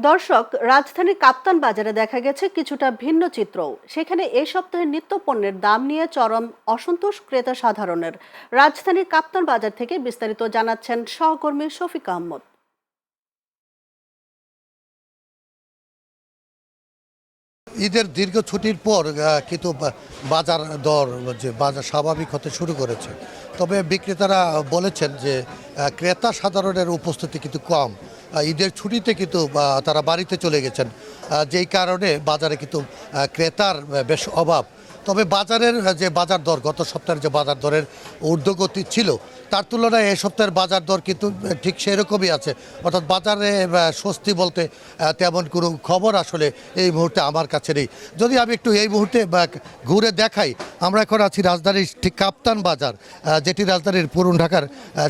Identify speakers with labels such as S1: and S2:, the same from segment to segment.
S1: দর্শক, রাজধানীর কাপ্তান বাজারে দেখা গেছে কিছুটা ভিন্ন চিত্রও। সেখানে এ সপ্তাহে নিত্য পণ্যের দাম নিয়ে চরম অসন্তোষ ক্রেতা সাধারণের। রাজধানীর কাপ্তান বাজার থেকে বিস্তারিত জানাচ্ছেন সহকর্মী শফিক আহমদ।
S2: ঈদের দীর্ঘ ছুটির পর কিন্তু বাজার দর যে বাজার স্বাভাবিক হতে শুরু করেছে। তবে বিক্রেতারা বলেছেন যে ক্রেতা সাধারণের উপস্থিতি কিন্তু কম। ঈদের ছুটিতে কিন্তু তারা বাড়িতে চলে গেছেন, যেই কারণে বাজারে কিন্তু ক্রেতার বেশ অভাব। তবে বাজারের যে বাজার দর গত সপ্তাহের যে বাজার দরের ঊর্ধ্বগতি ছিল, তার তুলনায় এই সপ্তাহের বাজার দর কিন্তু ঠিক সেরকমই আছে। অর্থাৎ বাজারে স্বস্তি বলতে তেমন কোনো খবর আসলে এই মুহূর্তে আমার কাছে নেই। যদি আমি একটু এই মুহূর্তে ঘুরে দেখাই, আমরা এখন আছি রাজধানীর ঠিক কাপ্তান বাজার, যেটি রাজধানীর পুরান ঢাকার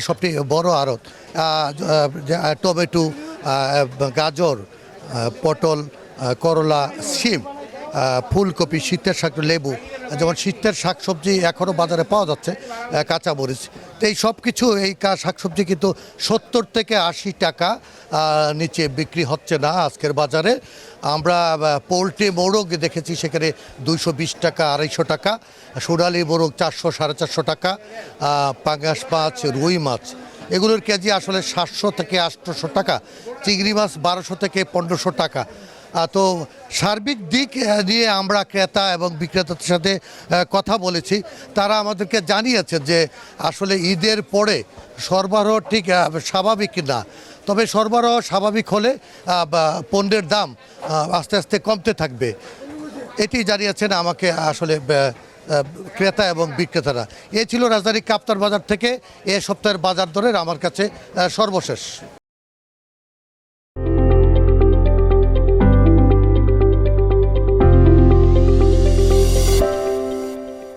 S2: সবচেয়ে বড় আড়ত। টমেটো, গাজর, পটল, করলা, শিম, ফুলকপি, শীতের শাক, লেবু, যেমন শীতের শাকসবজি এখনও বাজারে পাওয়া যাচ্ছে, কাঁচামরিচ। তো এই সব কিছু এই শাকসবজি কিন্তু 70 থেকে 80 টাকা নিচে বিক্রি হচ্ছে না আজকের বাজারে। আমরা পোলট্রি মোরগ দেখেছি, সেখানে 220 টাকা, 250 টাকা। সোনালি মোরগ 400, 450 টাকা। পাঙ্গাস মাছ, রুই মাছ, এগুলোর কেজি আসলে 700 থেকে 800 টাকা। চিংড়ি মাছ 1200 থেকে 1500 টাকা। তো সার্বিক দিক নিয়ে আমরা ক্রেতা এবং বিক্রেতাদের সাথে কথা বলেছি। তারা আমাদেরকে জানিয়েছেন যে আসলে ঈদের পরে সরবরাহ ঠিক স্বাভাবিক না। তবে সরবরাহ স্বাভাবিক হলে পণ্যের দাম আস্তে আস্তে কমতে থাকবে, এটি জানিয়েছেন আমাকে আসলে ক্রেতা এবং বিক্রেতারা। এ ছিল রাজধানী কাপ্তান বাজার থেকে এ সপ্তাহের বাজার দরের আমার কাছে সর্বশেষ।